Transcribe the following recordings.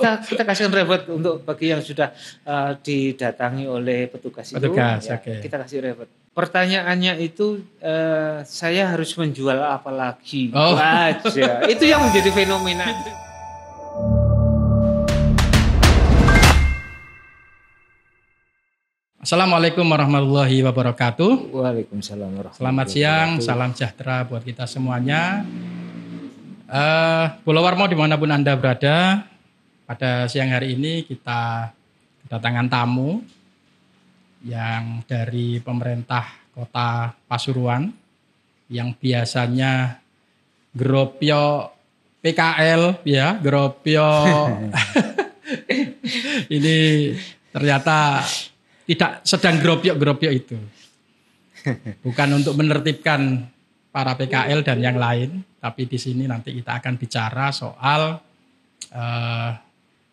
kita kasihkan reward untuk bagi yang sudah didatangi oleh petugas itu. Kita kasih reward. Pertanyaannya itu saya harus menjual apa lagi? Itu aja. Itu yang menjadi fenomena. Assalamualaikum warahmatullahi wabarakatuh. Waalaikumsalam warahmatullahi wabarakatuh. Selamat siang, salam sejahtera buat kita semuanya. Pulau Warmo dimanapun Anda berada, pada siang hari ini kita kedatangan tamu yang dari pemerintah Kota Pasuruan yang biasanya Gropio PKL ya, Gropio ini ternyata tidak sedang gropiok itu. Bukan untuk menertibkan para PKL dan yang lain, tapi di sini nanti kita akan bicara soal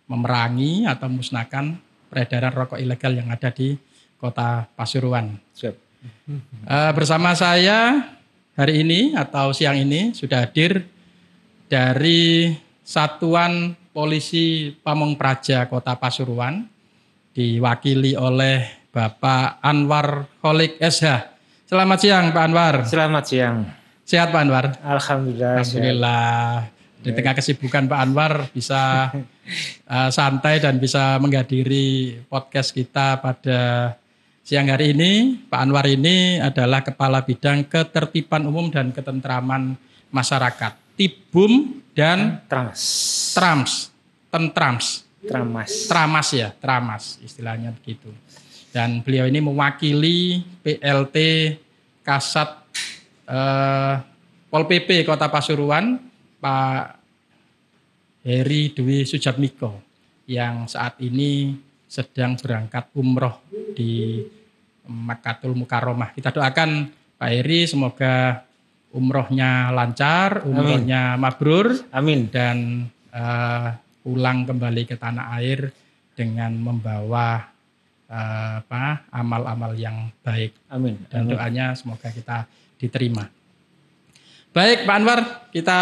memerangi atau musnahkan peredaran rokok ilegal yang ada di Kota Pasuruan. Siap. Bersama saya hari ini atau siang ini sudah hadir dari Satuan Polisi Pamong Praja Kota Pasuruan, diwakili oleh Bapak Anwar Kholik SH. Selamat siang Pak Anwar. Selamat siang. Sehat Pak Anwar? Alhamdulillah. Alhamdulillah. Di tengah kesibukan Pak Anwar bisa santai dan bisa menghadiri podcast kita pada siang hari ini. Pak Anwar ini adalah Kepala Bidang Ketertiban Umum dan Ketentraman Masyarakat, Tibum dan Trams. Tramas istilahnya begitu. Dan beliau ini mewakili PLT Kasat Pol PP Kota Pasuruan, Pak Heri Dwi Sujatmiko, yang saat ini sedang berangkat umroh di Makkatul Mukarramah. Kita doakan Pak Heri semoga umrohnya lancar, umrohnya mabrur. Amin. Dan pulang kembali ke tanah air dengan membawa amal-amal yang baik. Amin. Dan doanya semoga kita diterima. Baik Pak Anwar, kita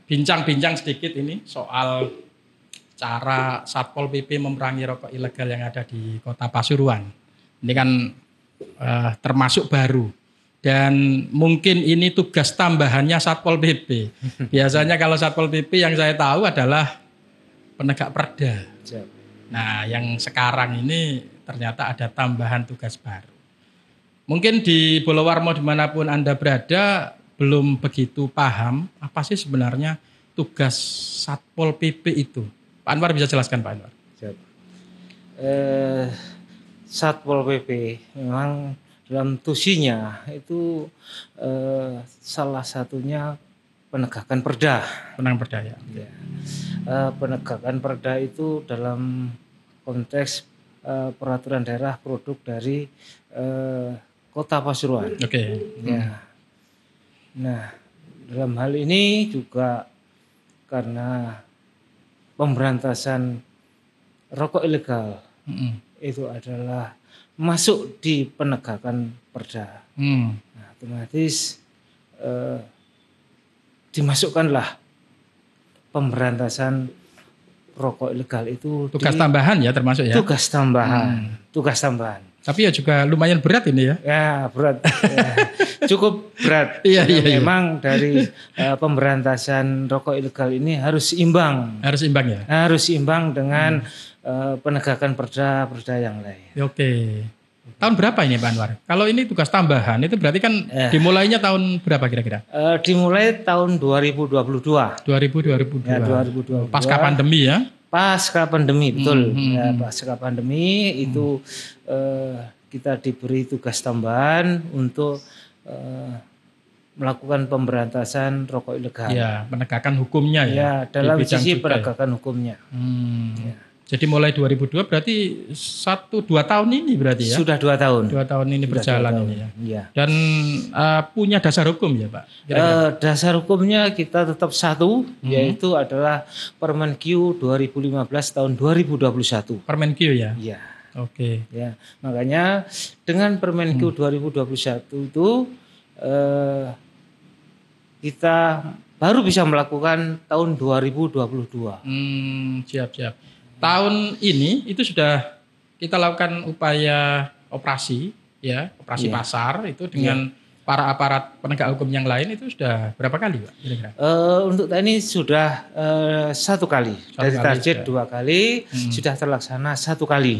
bincang-bincang sedikit ini soal cara Satpol PP memerangi rokok ilegal yang ada di Kota Pasuruan. Ini kan termasuk baru. Dan mungkin ini tugas tambahannya Satpol PP. Biasanya kalau Satpol PP yang saya tahu adalah penegak perda. Nah, yang sekarang ini ternyata ada tambahan tugas baru. Mungkin di Pulau Warmo dimanapun Anda berada belum begitu paham apa sih sebenarnya tugas Satpol PP itu. Pak Anwar bisa jelaskan Pak Anwar? Satpol PP memang dalam tusinya itu salah satunya penegakan perda. Penegakan perda ya. Penegakan perda itu dalam konteks peraturan daerah produk dari Kota Pasuruan. Oke. Ya. Nah, dalam hal ini juga karena pemberantasan rokok ilegal itu adalah masuk di penegakan perda. Nah, otomatis dimasukkanlah pemberantasan rokok ilegal itu tugas tambahan ya termasuk ya. Tugas tambahan. Tapi ya juga lumayan berat ini ya. Ya berat, ya. Cukup berat. Iya. Memang dari pemberantasan rokok ilegal ini harus imbang. Harus imbang ya. Harus imbang dengan penegakan perda yang lain. Oke. Tahun berapa ini Pak Anwar? Kalau ini tugas tambahan itu berarti kan dimulainya tahun berapa kira-kira? Dimulai tahun 2022. 2022. Ya, 2022. Pasca pandemi ya? Pasca pandemi, betul. Ya, pasca pandemi itu kita diberi tugas tambahan untuk melakukan pemberantasan rokok ilegal. Ya, penegakan hukumnya ya. Ya, dalam sisi penegakan hukumnya. Ya. Jadi mulai 2002 berarti 1-2 tahun ini berarti ya? Sudah 2 tahun. 2 tahun ini berjalan 2 tahun. ini ya. Iya. Dan punya dasar hukum ya Pak? Dasar hukumnya kita tetap satu, yaitu adalah Permen-Q 2015 tahun 2021. Permen-Q ya? Iya. Oke. Ya, makanya dengan Permen-Q 2021 itu kita baru bisa melakukan tahun 2022. Siap. Tahun ini itu sudah kita lakukan upaya operasi pasar itu dengan para aparat penegak hukum yang lain itu sudah berapa kali, Pak? Kira-kira? Untuk ini sudah 1 kali. Dari target 2 kali sudah terlaksana 1 kali.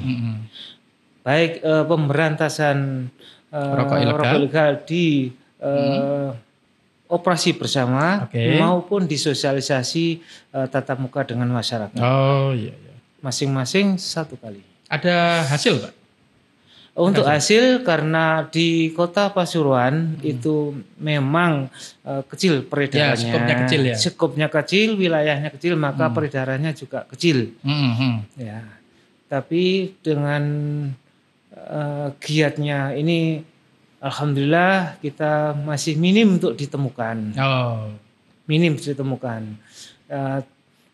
Baik pemberantasan rokok ilegal di operasi bersama maupun disosialisasi tatap muka dengan masyarakat. Oh iya. Masing-masing 1 kali. Ada hasil, Pak? Untuk hasil karena di Kota Pasuruan itu memang kecil peredarannya. Skopnya kecil ya. Skopnya kecil, wilayahnya kecil, maka peredarannya juga kecil. Ya. Tapi dengan giatnya ini, alhamdulillah kita masih minim untuk ditemukan. Minim ditemukan.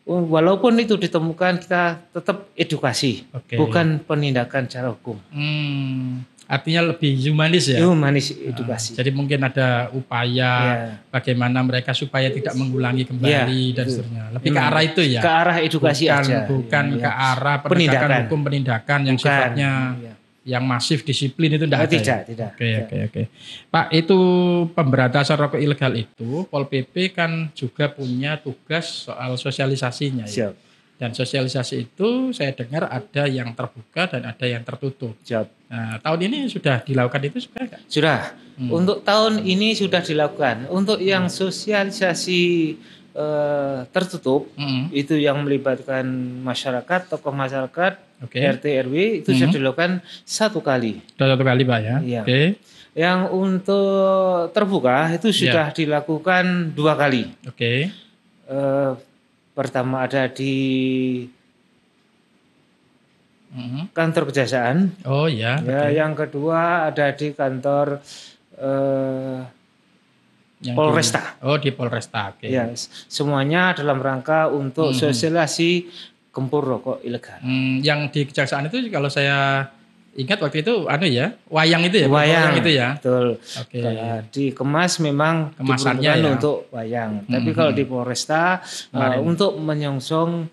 Walaupun itu ditemukan, kita tetap edukasi, bukan penindakan secara hukum. Artinya lebih humanis ya? Humanis edukasi. Jadi mungkin ada upaya bagaimana mereka supaya tidak mengulangi kembali dan seterusnya. Lebih ke arah itu ya? Ke arah edukasi aja. Bukan ke arah penegakan hukum, penindakan yang sifatnya yang masif disiplin itu tidak ada. Tidak. Oke. Pak, itu pemberantasan rokok ilegal itu Pol PP kan juga punya tugas soal sosialisasinya. Siap. Dan sosialisasi itu saya dengar ada yang terbuka dan ada yang tertutup. Siap. Nah, tahun ini sudah dilakukan itu sudah enggak? Sudah. Untuk tahun ini sudah dilakukan. Untuk yang sosialisasi tertutup itu yang melibatkan masyarakat, tokoh masyarakat, RT RW itu sudah dilakukan 1 kali. Sudah 1 kali, Pak ya. Iya. Yang untuk terbuka itu sudah dilakukan 2 kali. Pertama ada di kantor kejaksaan. Oh iya. Yang kedua ada di kantor Polresta. Di Polresta. Ya, semuanya dalam rangka untuk sosialisasi gempur rokok ilegal. Yang di kejaksaan itu kalau saya ingat waktu itu wayang itu ya? Wayang itu ya? Betul. Dikemas memang kemasannya untuk wayang. Tapi kalau di Polresta untuk menyongsong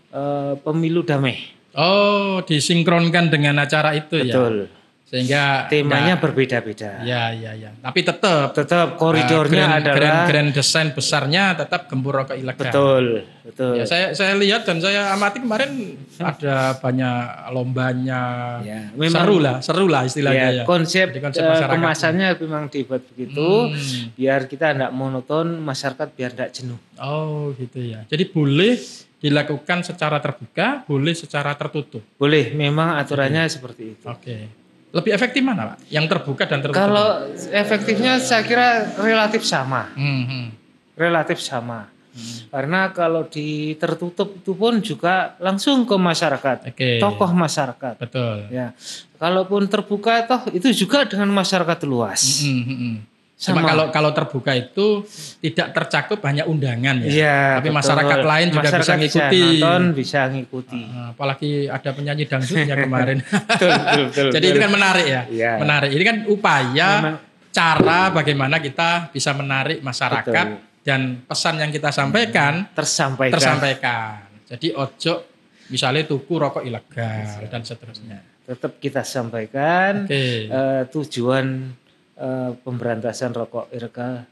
pemilu damai. Oh, disinkronkan dengan acara itu ya? Betul. Sehingga temanya berbeda-beda. Ya. Tapi tetap koridornya adalah grand desain besarnya tetap gempur rokok ilegal. Betul. Ya, saya lihat dan saya amati kemarin ada banyak lombanya. Ya, seru lah istilahnya ya. Konsep kemasannya memang dibuat begitu biar kita tidak monoton, masyarakat biar tidak jenuh. Oh, gitu ya. Jadi boleh dilakukan secara terbuka, boleh secara tertutup. Boleh, memang aturannya seperti itu. Lebih efektif mana, Pak? Yang terbuka dan tertutup? Kalau efektifnya saya kira relatif sama. Relatif sama. Karena kalau di tertutup itu pun juga langsung ke masyarakat, tokoh masyarakat. Betul. Ya. Kalaupun terbuka toh itu juga dengan masyarakat luas. Cuma kalau terbuka itu tidak tercakup hanya undangan ya. Tapi betul. Masyarakat lain juga bisa ngikuti. Bisa ngikuti. Apalagi ada penyanyi dangdutnya kemarin. betul. Jadi itu kan menarik ya. Menarik. Ini kan upaya cara bagaimana kita bisa menarik masyarakat dan pesan yang kita sampaikan tersampaikan. Jadi ojo misalnya tuku rokok ilegal dan seterusnya. Tetap kita sampaikan tujuan pemberantasan rokok ilegal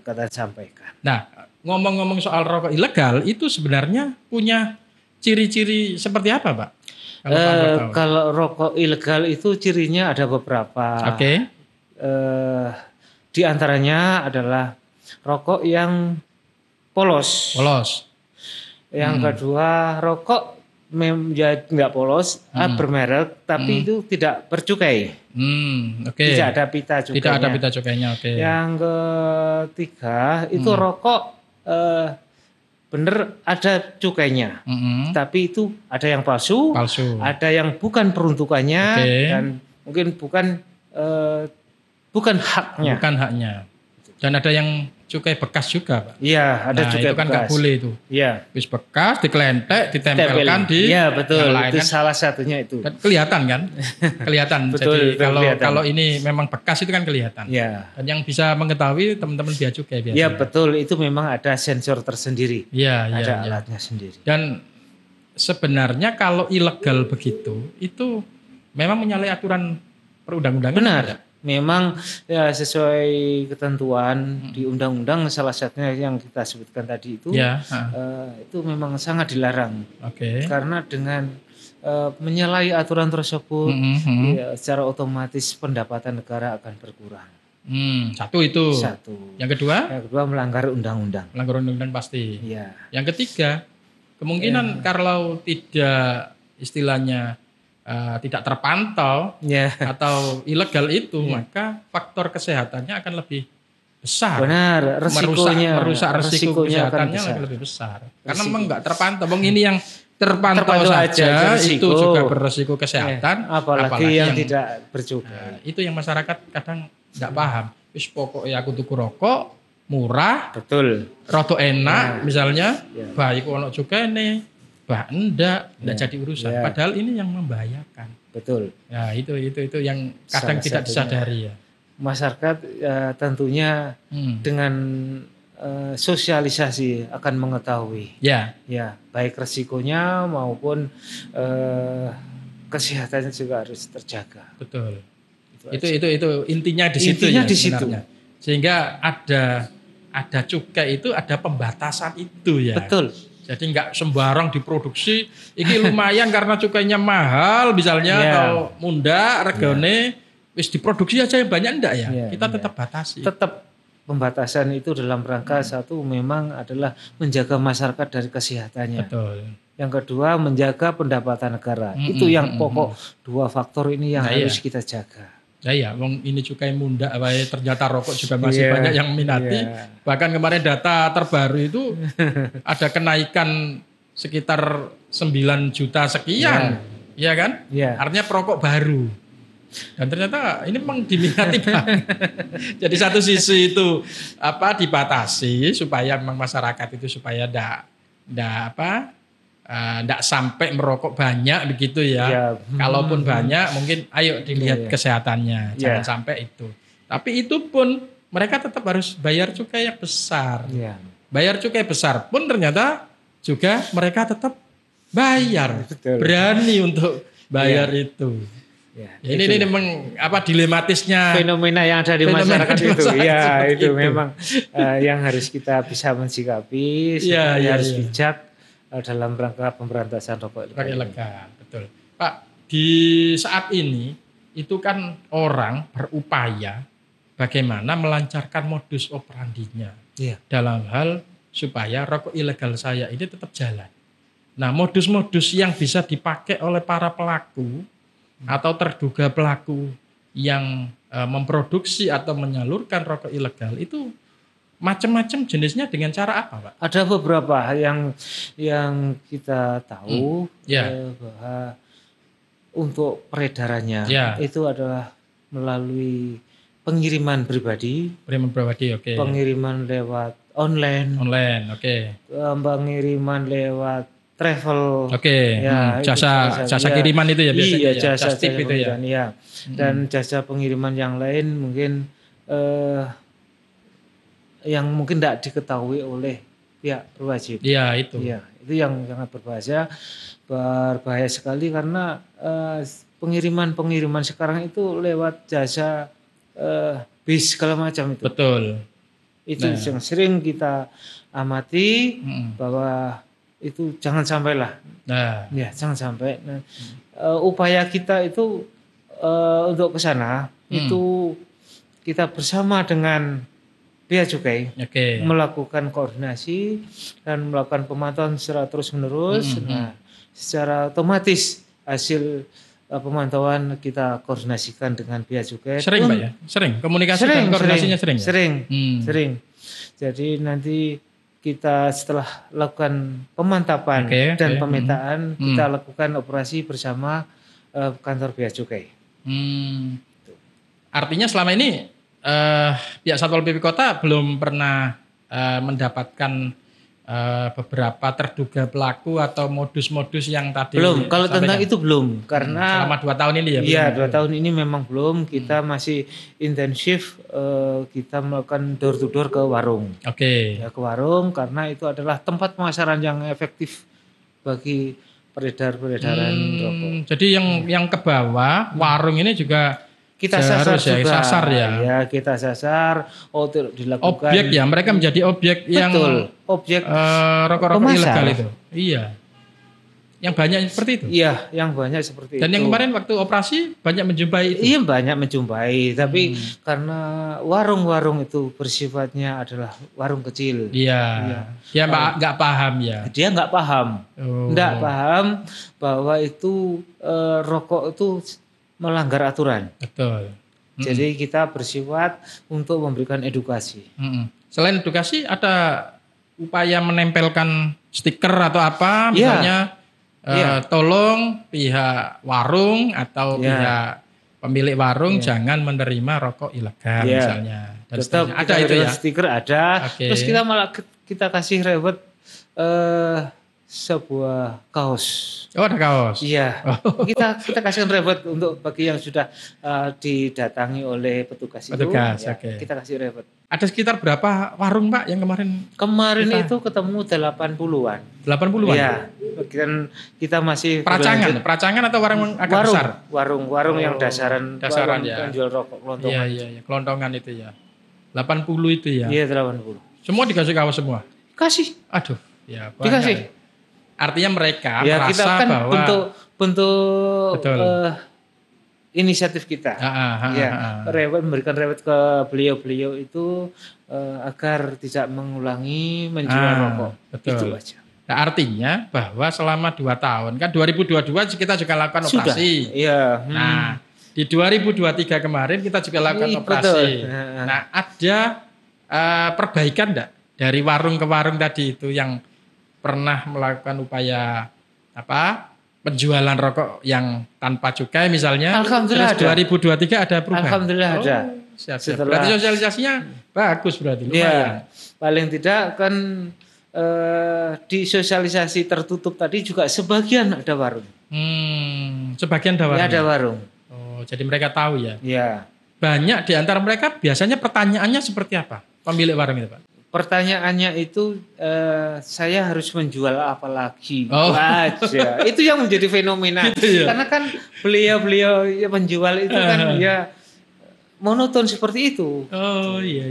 kita sampaikan. Nah, ngomong-ngomong soal rokok ilegal itu sebenarnya punya ciri-ciri seperti apa, Pak? Kalau rokok ilegal itu cirinya ada beberapa. Di antaranya adalah rokok yang polos. Yang kedua rokok nggak polos, bermerek, tapi itu tidak bercukai. Tidak ada pita cukainya. Tidak ada pita cukainya. Yang ketiga itu rokok bener ada cukainya, tapi itu ada yang palsu, ada yang bukan peruntukannya dan mungkin bukan haknya. Dan ada yang cukai bekas juga, Pak. Iya, ada cukai itu kan nggak boleh itu. Iya. Wis bekas dikelentek, ditempelkan di. Iya, betul. Lain, itu kan? Salah satunya itu. Kan kelihatan kan? Kelihatan. Betul, jadi kalau ini memang bekas itu kan kelihatan. Iya. Dan yang bisa mengetahui teman-teman bea cukai biasanya. Iya, betul. Itu memang ada sensor tersendiri. Iya. Ada alatnya sendiri. Dan sebenarnya kalau ilegal begitu itu memang menyalahi aturan perundang-undangan. Benar. Memang ya sesuai ketentuan di undang-undang salah satunya yang kita sebutkan tadi itu itu memang sangat dilarang. Karena dengan menyalahi aturan tersebut ya, secara otomatis pendapatan negara akan berkurang. Satu itu. Yang kedua melanggar undang-undang. Melanggar undang-undang pasti. Ya. Yang ketiga kemungkinan kalau tidak istilahnya tidak terpantau atau ilegal itu, maka faktor kesehatannya akan lebih besar. Benar, merusak resiko kesehatannya lebih besar. Karena memang nggak terpantau. Ini yang terpantau saja itu juga beresiko kesehatan. Apalagi yang tidak bercukai. Itu yang masyarakat kadang nggak paham. Wis pokoknya aku tuku rokok murah, betul, rada enak, misalnya, baik ono cukai nih. Enggak jadi urusan. Padahal ini yang membahayakan. Betul. Ya itu yang kadang tidak disadari ya. Masyarakat tentunya dengan sosialisasi akan mengetahui. Ya, baik resikonya maupun kesehatannya juga harus terjaga. Betul. Itu intinya di situ ya. Sebenarnya. Sehingga ada cukai itu ada pembatasan itu ya. Betul. Jadi nggak sembarang diproduksi. Ini lumayan karena cukainya mahal misalnya atau munda regane wis diproduksi aja yang banyak enggak ya. Kita tetap batasi. Tetap pembatasan itu dalam rangka satu memang adalah menjaga masyarakat dari kesehatannya. Betul. Yang kedua menjaga pendapatan negara. Itu yang pokok dua faktor ini yang harus kita jaga. Ya, ini cukai munda, ternyata rokok juga masih banyak yang minati. Bahkan kemarin data terbaru itu ada kenaikan sekitar 9 juta sekian, ya kan? Artinya perokok baru. Dan ternyata ini memang diminati banget. Jadi satu sisi itu dibatasi supaya memang masyarakat itu supaya enggak sampai merokok banyak begitu ya. Kalaupun banyak mungkin ayo dilihat kesehatannya. Jangan sampai itu. Tapi itu pun mereka tetap harus bayar cukai yang besar. Bayar cukai besar pun ternyata juga mereka tetap bayar. Betul. Berani untuk bayar itu. Ini memang dilematisnya fenomena yang ada di masyarakat itu. Itu memang yang harus kita bisa mensikapi, harus bijak dalam rangka pemberantasan rokok ilegal. Betul. Pak, di saat ini itu kan orang berupaya bagaimana melancarkan modus operandinya dalam hal supaya rokok ilegal saya ini tetap jalan. Nah, modus-modus yang bisa dipakai oleh para pelaku atau terduga pelaku yang memproduksi atau menyalurkan rokok ilegal itu macam-macam jenisnya dengan cara apa, Pak? Ada beberapa yang kita tahu bahwa untuk peredarannya itu adalah melalui pengiriman pribadi. Pengiriman lewat online, pengiriman lewat travel. Jasa kiriman itu ya biasanya. Iya, jasa tip itu ya. Dan jasa pengiriman yang lain mungkin yang mungkin tidak diketahui oleh pihak berwajib. Itu yang sangat berbahaya sekali karena pengiriman sekarang itu lewat jasa bis segala macam itu. Betul. Itu yang sering kita amati bahwa itu jangan sampailah. Jangan sampai. Upaya kita itu untuk ke sana itu kita bersama dengan Bea Cukai melakukan koordinasi dan melakukan pemantauan secara terus-menerus. Secara otomatis hasil pemantauan kita koordinasikan dengan Bea Cukai. Sering Pak ya? Sering? Komunikasi dan koordinasinya sering ya? Sering. Jadi nanti kita setelah lakukan pemantapan dan pemetaan, kita lakukan operasi bersama kantor Bea Cukai. Artinya selama ini pihak Satpol PP Kota belum pernah mendapatkan beberapa terduga pelaku atau modus-modus yang tadi. Belum, kalau tentang itu belum. Karena selama 2 tahun ini ya? Iya, 2 tahun ini memang belum. Kita masih intensif, kita melakukan door to door ke warung. Ke warung karena itu adalah tempat pemasaran yang efektif bagi peredaran rokok. Jadi yang ke bawah warung ini juga kita sasar juga. Sasar ya. Ya, kita sasar untuk dilakukan. Objek ya, mereka menjadi objek yang objek rokok-rokok ilegal itu. Iya. Yang banyak seperti itu. Iya, yang banyak seperti itu. Dan yang kemarin waktu operasi banyak menjumpai itu. Iya, banyak menjumpai, tapi karena warung-warung itu bersifatnya adalah warung kecil. Iya. Dia nggak paham ya. Dia nggak paham. Nggak paham bahwa itu rokok itu melanggar aturan. Betul. Jadi kita bersifat untuk memberikan edukasi. Selain edukasi ada upaya menempelkan stiker atau apa misalnya tolong pihak warung atau pihak pemilik warung jangan menerima rokok ilegal misalnya. Dan tetap ada itu ya. Stiker ada. Terus kita kasih reward sebuah kaos. Oh, ada kaos. Iya. Kita kasih reward untuk bagi yang sudah didatangi oleh petugas itu. Kita kasih reward. Ada sekitar berapa warung Pak yang kemarin? Kemarin itu ketemu 80-an. 80-an? Iya. Kita masih Peracangan atau warung agak besar? Warung yang dasaran ya. Penjual rokok kelontongan. Iya, kelontongan itu ya. 80 itu ya. Iya, 80. Semua dikasih kaos semua? Kasih. Aduh, ya dikasih. Artinya mereka merasa kita kan bahwa bentuk inisiatif kita. Memberikan reward ke beliau-beliau itu agar tidak mengulangi menjual rokok. Betul. Itu aja. Nah, artinya bahwa selama 2 tahun kan 2022 kita juga lakukan operasi. Iya. Nah, di 2023 kemarin kita juga lakukan operasi. Nah, ada perbaikan enggak dari warung ke warung tadi itu yang pernah melakukan upaya penjualan rokok yang tanpa cukai misalnya? Alhamdulillah terus 2023 ada perubahan. Alhamdulillah ada. Siap. Berarti sosialisasinya bagus berarti lumayan. Ya, paling tidak kan di sosialisasi tertutup tadi juga sebagian ada warung. Sebagian ada warung. Ya, ada warung. Oh, jadi mereka tahu ya. Iya. Banyak di antara mereka biasanya pertanyaannya seperti apa? Pemilik warung itu, Pak. Pertanyaannya itu saya harus menjual apa lagi? Aja. Itu yang menjadi fenomena. Gitu ya? Karena kan beliau penjual itu kan ya monoton seperti itu. Oh iya.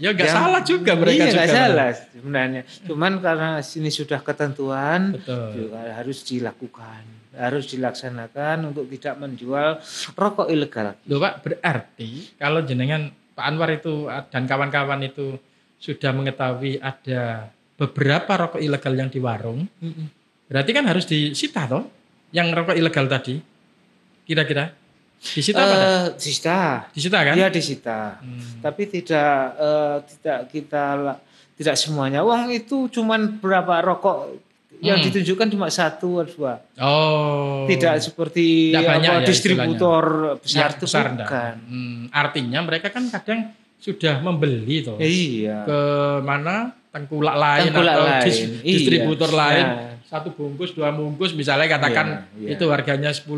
Ya nggak salah juga mereka juga. Nggak salah sebenarnya. Cuman karena sini sudah ketentuan, juga harus dilakukan, harus dilaksanakan untuk tidak menjual rokok ilegal. Loh Pak, berarti kalau jenengan Pak Anwar itu dan kawan-kawan itu sudah mengetahui ada beberapa rokok ilegal yang di warung, berarti kan harus disita toh, yang rokok ilegal tadi, kira-kira disita apa? Disita kan? Iya disita, tapi tidak semuanya. Uang itu cuman berapa rokok yang ditunjukkan cuma 1 atau 2. Oh. Tidak seperti distributor besar itu bukan. Artinya mereka kan kadang sudah membeli toh. Iya. Ke mana? Tengkulak lain atau distributor lain. 1 bungkus, 2 bungkus misalnya katakan itu harganya 10.000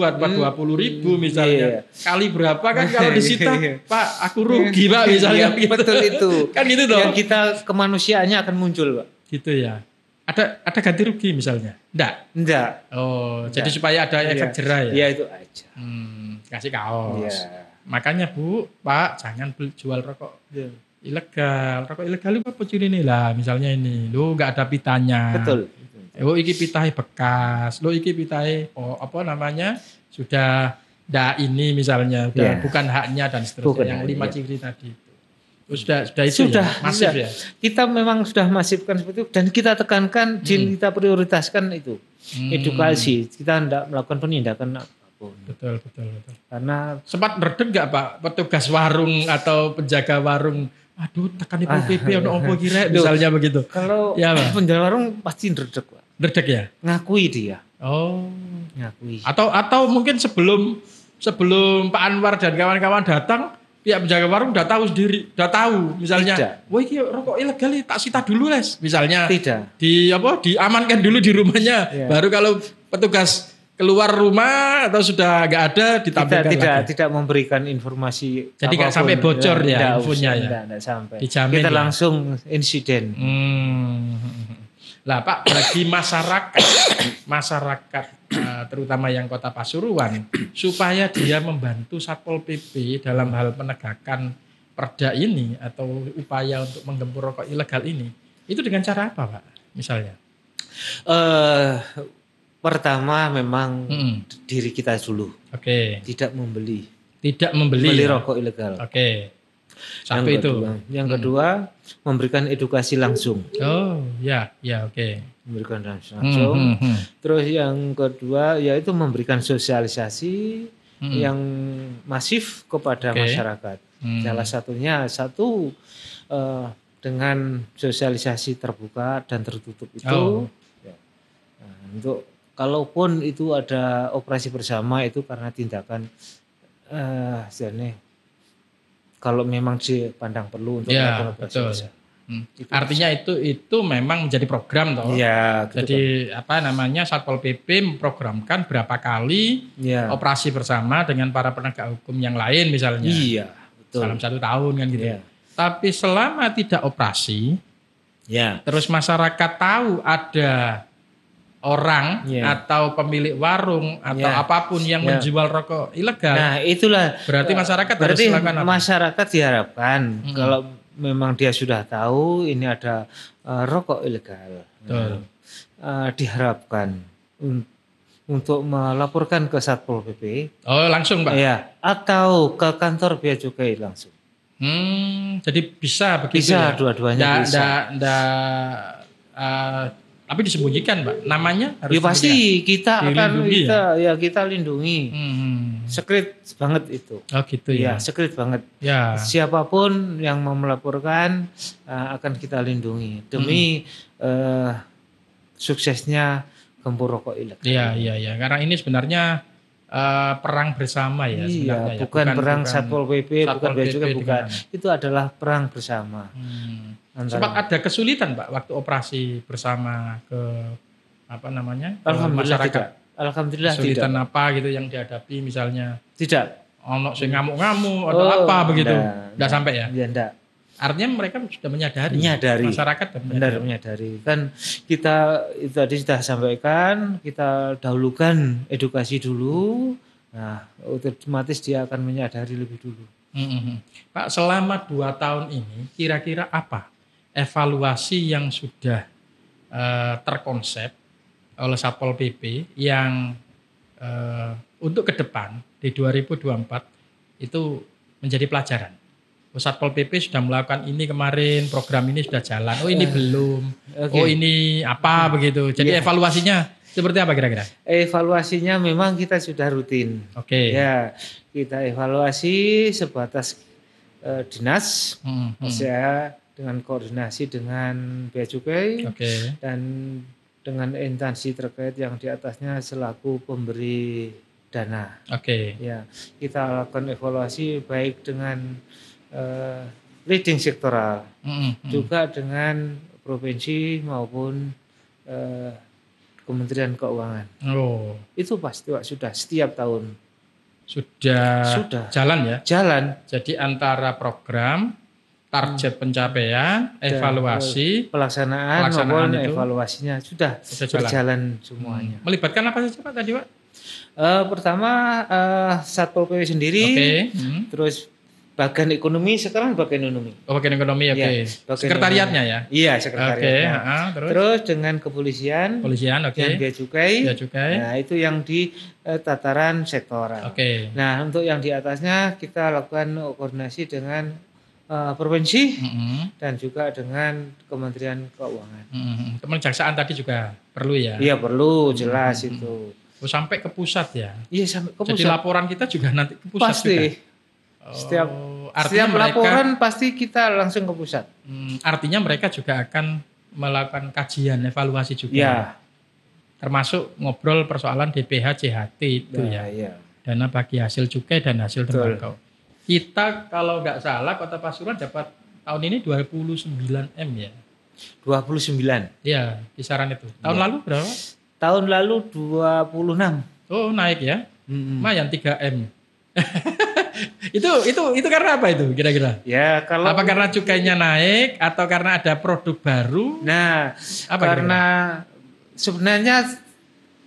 atau 20.000 misalnya. Kali berapa kan kalau disita, Pak, aku rugi Pak misalnya. Gitu. Betul itu. Kan gitu toh. Yang kita kemanusiaannya akan muncul, Pak. Gitu ya. Ada ganti rugi misalnya? Enggak. Oh, jadi supaya ada efek jerah ya? Iya itu aja. Kasih kaos. Iya. Makanya Bu, Pak, jangan jual rokok ilegal. Rokok ilegal itu apa ini lah, misalnya ini. Lu nggak ada pitanya. Betul. Lu iki pitahe bekas. Lu iki pitahe sudah ini misalnya, bukan haknya dan seterusnya. Yang 5 ciri tadi. Sudah itu masif ya. Kita memang sudah masifkan seperti itu dan kita tekankan, kita prioritaskan itu. Edukasi. Kita tidak melakukan penindakan apapun. Betul. Karena sempat redeg enggak Pak petugas warung atau penjaga warung? Aduh, tekan Pol PP ono opo kira misalnya begitu. Kalau penjaga warung pasti redeg, Pak. Redeg ya? Ngakui dia. Oh, ngakui. Atau mungkin sebelum Pak Anwar dan kawan-kawan datang, pihak penjaga warung udah tahu sendiri, misalnya, wah ini rokok ilegal tak sita dulu misalnya. Tidak. Diamankan dulu di rumahnya, baru kalau petugas keluar rumah atau sudah nggak ada ditampilkan tidak memberikan informasi. Jadi nggak sampai bocor infonya ya. Tidak sampai. Dijamin kita langsung insiden. Lah Pak, bagi masyarakat terutama yang Kota Pasuruan, supaya dia membantu Satpol PP dalam hal penegakan perda ini atau upaya untuk menggempur rokok ilegal ini, itu dengan cara apa Pak misalnya? Pertama memang diri kita dulu. Tidak membeli rokok ilegal. Satu itu. Yang kedua memberikan edukasi langsung. Memberikan langsung. Terus yang kedua yaitu memberikan sosialisasi yang masif kepada masyarakat. Salah satunya dengan sosialisasi terbuka dan tertutup itu. Untuk kalaupun itu ada operasi bersama itu karena tindakan kalau memang dipandang perlu untuk melakukan operasi bersama. Artinya itu memang menjadi program toh. Iya. Jadi Satpol PP memprogramkan berapa kali operasi bersama dengan para penegak hukum yang lain misalnya. Iya, betul. Dalam 1 tahun kan gitu. Iya. Tapi selama tidak operasi, terus masyarakat tahu ada orang atau pemilik warung atau apapun yang menjual rokok ilegal. Nah, itulah berarti masyarakat harus melakukan apa? Masyarakat diharapkan kalau memang dia sudah tahu ini ada rokok ilegal. Diharapkan untuk melaporkan ke Satpol PP. Oh, langsung Pak? Iya, atau ke kantor bea cukai langsung. Jadi bisa begitu. Bisa, dua-duanya bisa. Tapi disembunyikan Pak, namanya harus pasti kita akan kita lindungi. Sekret banget itu. Oh gitu ya. Sekret banget. Siapapun yang mau melaporkan akan kita lindungi demi suksesnya gempur rokok ilegal. Iya. Karena ini sebenarnya perang bersama ya sebenarnya. Bukan perang Satpol PP, bukan bea cukai, bukan. Itu adalah perang bersama. Sempat ada kesulitan Pak waktu operasi bersama ke masyarakat. Alhamdulillah kesulitan tidak. Apa gitu yang dihadapi misalnya? Tidak. Ono sing ngamuk-ngamuk atau apa begitu? Enggak sampai ya? Iya, enggak. Artinya mereka sudah menyadari. Masyarakat menyadari. Kan kita itu tadi sudah sampaikan, kita dahulukan edukasi dulu. Nah, otomatis dia akan menyadari lebih dulu. Pak, selama 2 tahun ini kira-kira apa evaluasi yang sudah terkonsep oleh Satpol PP yang untuk ke depan di 2024 itu menjadi pelajaran? Satpol PP sudah melakukan ini kemarin, program ini sudah jalan. Oh ini belum. Oh ini apa begitu. Jadi evaluasinya seperti apa kira-kira? Evaluasinya memang kita sudah rutin. Ya, kita evaluasi sebatas dinas. Saya dengan koordinasi dengan bea cukai dan dengan instansi terkait yang di atasnya selaku pemberi dana. Ya, kita lakukan evaluasi baik dengan leading sektoral, juga dengan provinsi maupun Kementerian Keuangan. Itu pasti Pak, sudah setiap tahun. Sudah jalan ya? Jalan. Jadi antara program, target pencapaian, evaluasi, pelaksanaan maupun evaluasinya sudah berjalan semuanya. Melibatkan apa saja Pak tadi Pak? Pertama Satpol PP sendiri, terus bagian ekonomi, sekarang bagian ekonomi. Bagian ekonomi sekretariatnya ya? Iya, sekretariatnya. Terus dengan kepolisian, yang bea cukai. Nah, itu yang di tataran sektoral. Nah, untuk yang di atasnya kita lakukan koordinasi dengan provinsi dan juga dengan Kementerian Keuangan. Kejaksaan tadi juga perlu ya? Iya, perlu, jelas itu. Sampai ke pusat ya? Iya, sampai ke pusat. Jadi laporan kita juga nanti ke pusat pasti. Juga? Setiap laporan pasti kita langsung ke pusat. Artinya mereka juga akan melakukan kajian, evaluasi juga. Ya. Termasuk ngobrol persoalan DPH, JHT itu ya. Dana bagi hasil cukai dan hasil tembakau. Kita kalau nggak salah Kota Pasuruan dapat tahun ini 29 M ya. 29. Iya, kisaran itu. Tahun lalu berapa? Tahun lalu 26. Oh, naik ya. Lumayan 3 M. Itu karena apa itu kira-kira? Ya, kalau apa karena cukainya naik atau karena ada produk baru? Nah, apa karena sebenarnya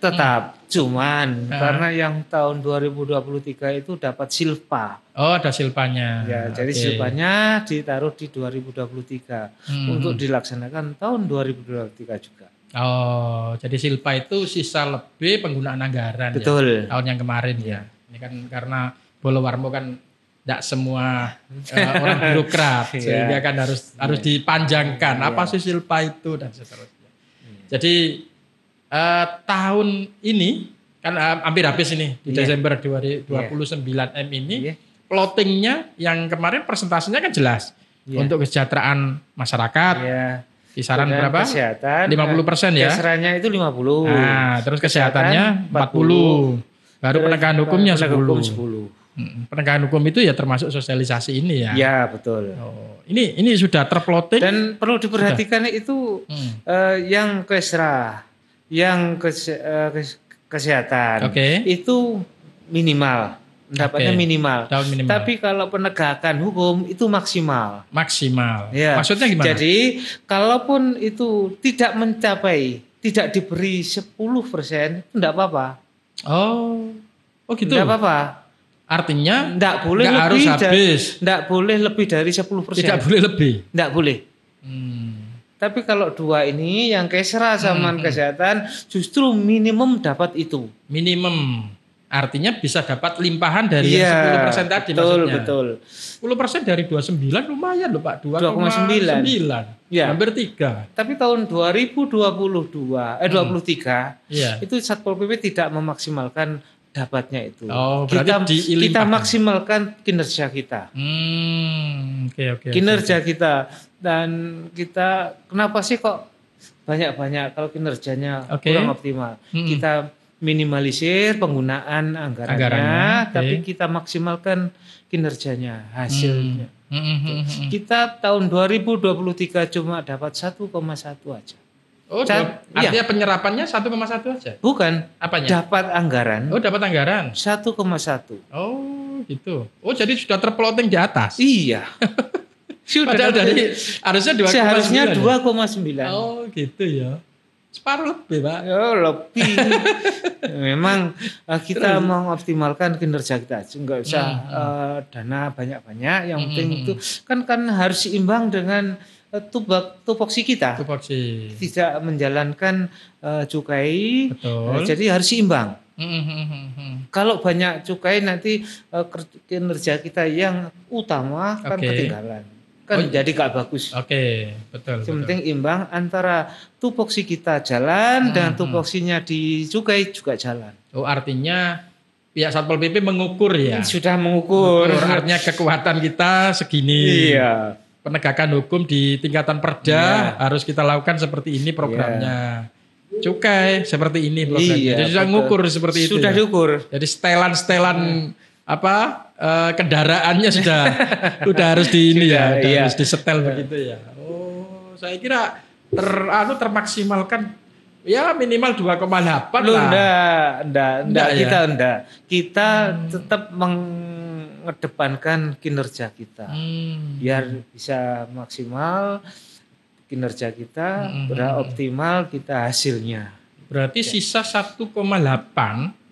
tetap cuman karena yang tahun 2023 itu dapat silpa. Oh, ada silpanya. Ya, jadi silpanya ditaruh di 2023 untuk dilaksanakan tahun 2023 juga. Oh, jadi silpa itu sisa lebih penggunaan anggaran. Betul. Ya, tahun yang kemarin ya. Ini kan karena Bolowarmo kan tidak semua orang birokrat sehingga kan harus dipanjangkan apa sih silpa itu dan seterusnya. Jadi tahun ini kan hampir habis ini di Desember 2029 M ini plottingnya yang kemarin presentasinya kan jelas untuk kesejahteraan masyarakat kisaran dan berapa? Kesehatan 50% ya. Keserannya itu 50. Nah, terus kesehatannya 40. Baru penegakan hukumnya 10. Penegakan hukum itu ya termasuk sosialisasi ini ya. Ya, betul. Oh, ini sudah terplotting dan perlu diperhatikan itu yang kesra yang kesehatan itu minimal, dapatnya minimal. Tapi kalau penegakan hukum itu maksimal. Maksimal. Ya. Maksudnya gimana? Jadi kalaupun itu tidak mencapai, tidak diberi 10%, itu enggak apa-apa. Oh gitu. Enggak apa-apa. Artinya enggak boleh lebih enggak boleh lebih dari 10%. Tidak boleh lebih. Enggak boleh. Tapi kalau dua ini yang kesra sama kesehatan justru minimum dapat itu. Minimum. Artinya bisa dapat limpahan dari yang 10% tadi maksudnya. Betul. 10% dari 29 lumayan loh Pak. 2,9. Ya. Hampir 3. Tapi tahun 2023 itu Satpol PP tidak memaksimalkan dapatnya itu. Oh, kita maksimalkan kinerja kita. Kinerja kita. Dan kita kenapa sih kok banyak-banyak kalau kinerjanya kurang optimal. Kita minimalisir penggunaan anggarannya. Tapi kita maksimalkan kinerjanya, hasilnya. Kita tahun 2023 cuma dapat 1,1 aja. Oh, artinya penyerapannya 1,1 aja? Bukan. Apanya? Dapat anggaran. Oh, dapat anggaran. 1,1. Oh, gitu. Oh, jadi sudah terplotting di atas. Iya. Padahal harusnya 2,9. Seharusnya 2,9. Oh, gitu ya. Separuh lebih, Pak. Oh, lebih. Memang kita mengoptimalkan kinerja kita. Enggak usah dana banyak-banyak. Yang penting itu kan harus seimbang dengan tupoksi kita. Tidak menjalankan cukai. Jadi harus seimbang. Kalau banyak cukai nanti kinerja kita yang utama kan ketinggalan. Jadi gak bagus. Betul. Yang penting imbang antara tupoksi kita jalan dan tupoksinya di cukai juga jalan. Oh, artinya pihak Satpol PP mengukur ya? Sudah mengukur. Artinya kekuatan kita segini. Iya. Penegakan hukum di tingkatan perda harus kita lakukan seperti ini programnya. Cukai seperti ini programnya. Jadi sudah mengukur seperti itu. Sudah diukur. Jadi setelan kendaraannya sudah harus harus disetel begitu ya. Oh, saya kira termaksimalkan ya minimal 2,8 lah. Enggak. Kita tetap mengedepankan kinerja kita. Biar bisa maksimal kinerja kita, optimal kita hasilnya. Berarti sisa 1,8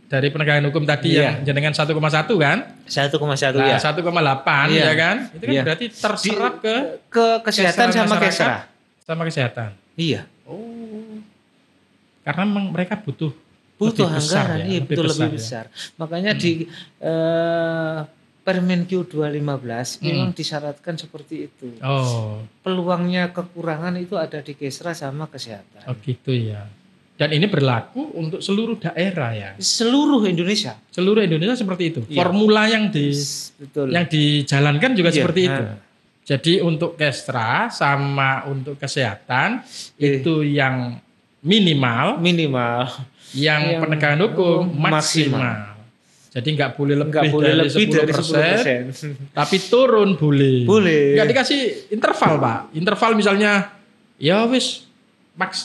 dari penegakan hukum tadi yang jenengan 1,1 kan? 1,1 ya. 1,8 ya kan? Itu kan berarti terserap ke kesehatan sama kesra. Sama kesehatan. Iya. Oh. Karena memang mereka butuh anggaran, lebih besar. Makanya di Permenkyu 215 memang disyaratkan seperti itu. Oh. Peluangnya kekurangan itu ada di kesra sama kesehatan. Oh gitu ya. Dan ini berlaku untuk seluruh daerah ya. Seluruh Indonesia. Seluruh Indonesia seperti itu. Iya. Formula yang dijalankan juga seperti itu. Jadi untuk kesra sama untuk kesehatan itu yang minimal. Yang penegakan hukum maksimal. Jadi nggak boleh lebih dari 10%. Tapi turun boleh. Nggak dikasih interval Pak. Interval misalnya ya wis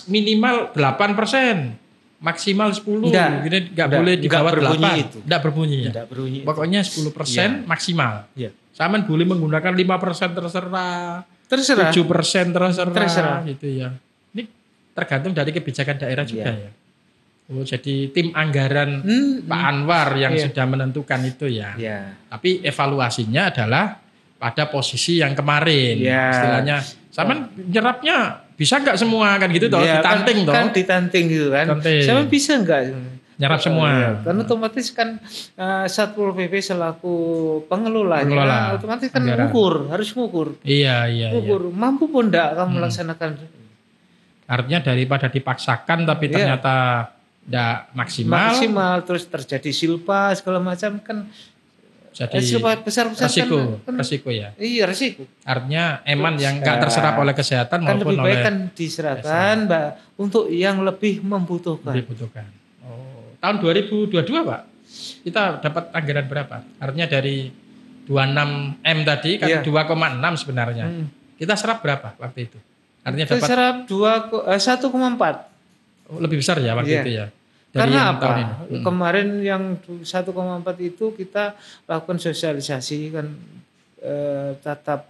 minimal 8%. maksimal 10, gini nggak boleh di bawah 8. Enggak berbunyi ya. Pokoknya 10% maksimal. Iya. Sama boleh menggunakan 5% terserah. 7% terserah gitu ya. Ini tergantung dari kebijakan daerah juga ya. Oh, jadi tim anggaran Pak Anwar yang sudah menentukan itu ya. Tapi evaluasinya adalah pada posisi yang kemarin. Istilahnya sama nyerapnya bisa nggak semua kan gitu toh, ditanting toh. Kan ditanting gitu kan. Sama bisa nggak nyerap semua. Kan otomatis kan Satpol PP selaku pengelolanya otomatis kan harus ngukur. Iya. Mampu pun enggak kamu melaksanakan. Artinya daripada dipaksakan tapi ternyata enggak maksimal terus terjadi silpa segala macam kan. Jadi besar-besar resiko ya. Iya, resiko. Artinya yang enggak terserap oleh kesehatan kan maupun lebih baik oleh kan diserahkan untuk yang lebih membutuhkan. Oh, tahun 2022 Pak, kita dapat anggaran berapa? Artinya dari 26M tadi kan 2,6 sebenarnya. Kita serap berapa waktu itu? Artinya kita serap 1,4. Lebih besar ya waktu itu ya. Karena apa? Kemarin yang 1,4 itu kita lakukan sosialisasi kan tatap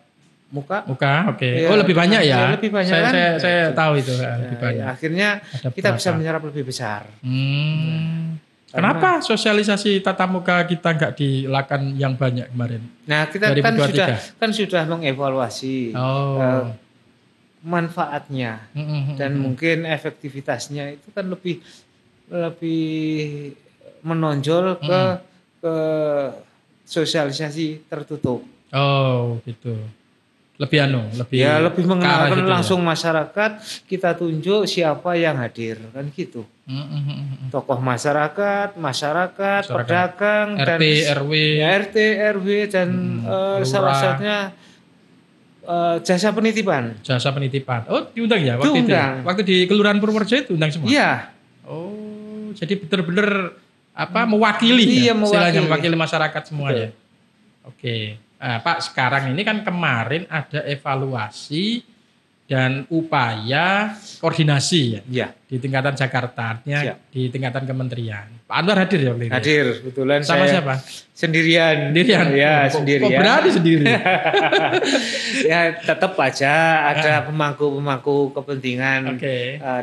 muka. Oke. Lebih banyak ya? Lebih banyak saya tahu itu lebih banyak. Akhirnya kita bisa menyerap lebih besar. Kenapa sosialisasi tatap muka kita nggak dilakukan yang banyak kemarin? Nah, kita sudah mengevaluasi manfaatnya dan mungkin efektivitasnya itu kan lebih menonjol ke sosialisasi tertutup. Oh, gitu. Lebih mengenalkan gitu langsung masyarakat, kita tunjuk siapa yang hadir kan gitu. Tokoh masyarakat, pedagang RT, RW dan salah satunya jasa penitipan. Oh, diundang ya waktu itu. Waktu di Kelurahan Purworejo itu undang semua. Iya. Oh, jadi benar-benar mewakili masyarakat semua ya. Oke. Pak, sekarang ini kan kemarin ada evaluasi dan upaya koordinasi ya. Di tingkatan Jakarta, artinya di tingkatan kementerian. Pak Anwar hadir ya waktu itu? Hadir, kebetulan sama siapa? Sendirian. Ya, sendirian. Kok berani sendiri? Ya, tetap aja ada pemangku kepentingan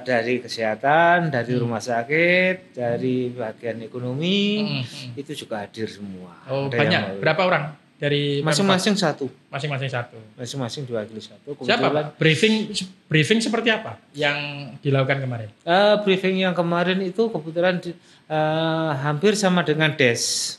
dari kesehatan, dari rumah sakit, dari bagian ekonomi, itu juga hadir semua. Oh, banyak. Berapa orang? Dari masing-masing satu. Masing-masing diwakili satu. Siapa Pak? Briefing seperti apa yang dilakukan kemarin? Briefing yang kemarin itu kebetulan hampir sama dengan DES.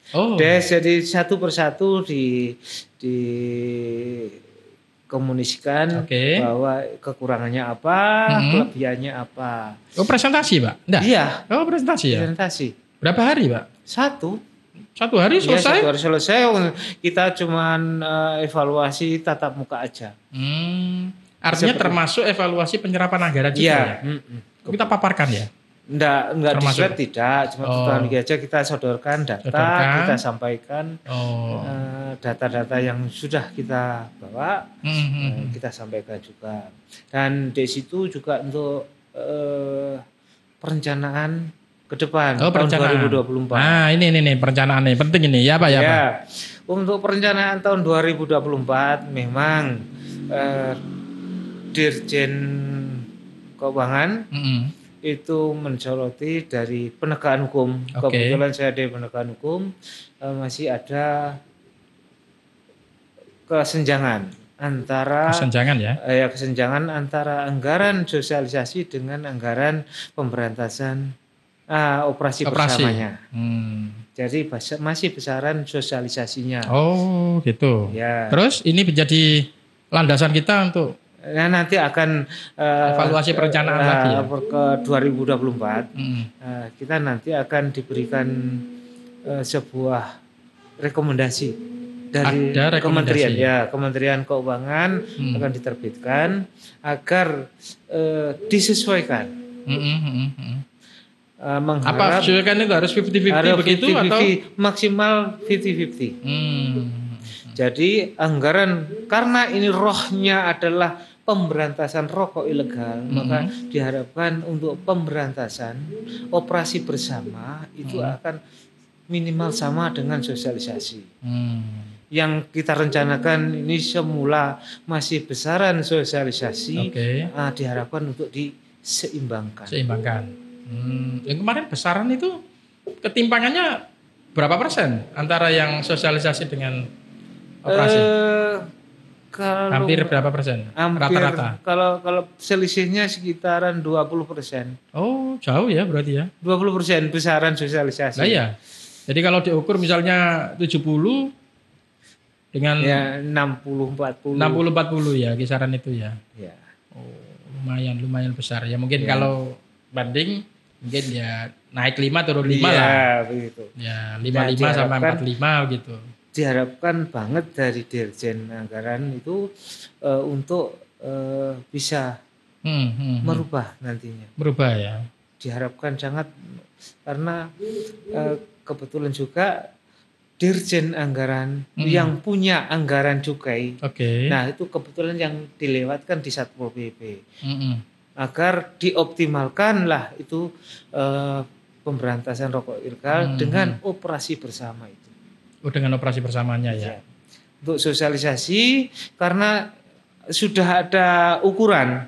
DES jadi satu persatu dikomunikasikan bahwa kekurangannya apa, kelebihannya apa. Oh, presentasi Pak? Enggak? Iya. Oh, presentasi ya? Presentasi. Berapa hari Pak? Satu hari selesai? Ya, 1 hari selesai. Kita cuman evaluasi tatap muka aja. Artinya termasuk evaluasi penyerapan anggaran juga ya? Kita paparkan ya? Enggak di-slide tidak. Cuma aja kita sodorkan data, kita sampaikan data-data yang sudah kita bawa, kita sampaikan juga. Dan di situ juga untuk perencanaan ke depan tahun 2024. Nah, ini perencanaan ini penting ini ya Pak ya Pak. Untuk perencanaan tahun 2024 memang Dirjen Keuangan itu mensoroti dari penegakan hukum. Kebetulan saya di penegakan hukum masih ada kesenjangan antara kesenjangan antara anggaran sosialisasi dengan anggaran pemberantasan operasi bersamanya. Jadi masih besaran sosialisasinya. Oh, gitu. Ya. Terus ini menjadi landasan kita untuk nanti akan evaluasi perencanaan lagi ya. Ke 2024. Kita nanti akan diberikan sebuah rekomendasi dari Kementerian Keuangan akan diterbitkan agar disesuaikan. Apa sesuaikan itu harus 50-50 begitu 50, atau maksimal 50-50. Jadi anggaran karena ini rohnya adalah pemberantasan rokok ilegal, maka diharapkan untuk pemberantasan operasi bersama itu akan minimal sama dengan sosialisasi. Yang kita rencanakan ini semula masih besaran sosialisasi, diharapkan untuk diseimbangkan. Yang kemarin besaran itu ketimpangannya berapa persen antara yang sosialisasi dengan operasi? Hampir berapa persen? Rata-rata. Kalau selisihnya sekitaran 20%. Oh, jauh ya berarti ya. 20% besaran sosialisasi. Nah iya. Jadi kalau diukur misalnya 70 dengan 60-40 ya kisaran itu ya. Ya. Oh, lumayan besar ya. Mungkin kalau banding mungkin ya naik 5 turun 5 lah. Begitu. Ya, 55 sampai 45 gitu. Diharapkan banget dari Dirjen Anggaran itu untuk bisa merubah nantinya. Merubah ya. Diharapkan sangat karena kebetulan juga Dirjen Anggaran yang punya anggaran cukai. Nah, itu kebetulan yang dilewatkan di Satpol PP. Agar dioptimalkanlah itu pemberantasan rokok ilegal dengan operasi bersama itu. Dengan operasi bersamanya ya. Untuk sosialisasi karena sudah ada ukuran,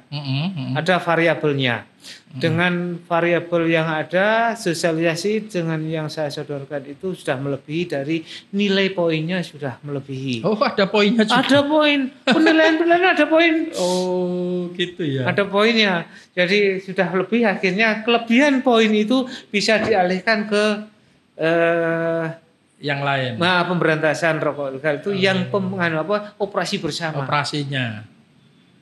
ada variabelnya. Dengan variabel yang ada, sosialisasi dengan yang saya sodorkan itu sudah melebihi dari nilai poinnya sudah melebihi. Oh, ada poinnya juga? Ada poin, penilaian ada poin. Oh, gitu ya. Ada poinnya. Jadi sudah lebih, akhirnya kelebihan poin itu bisa dialihkan ke yang lain. Nah, pemberantasan rokok ilegal itu yang operasi bersama. Operasinya.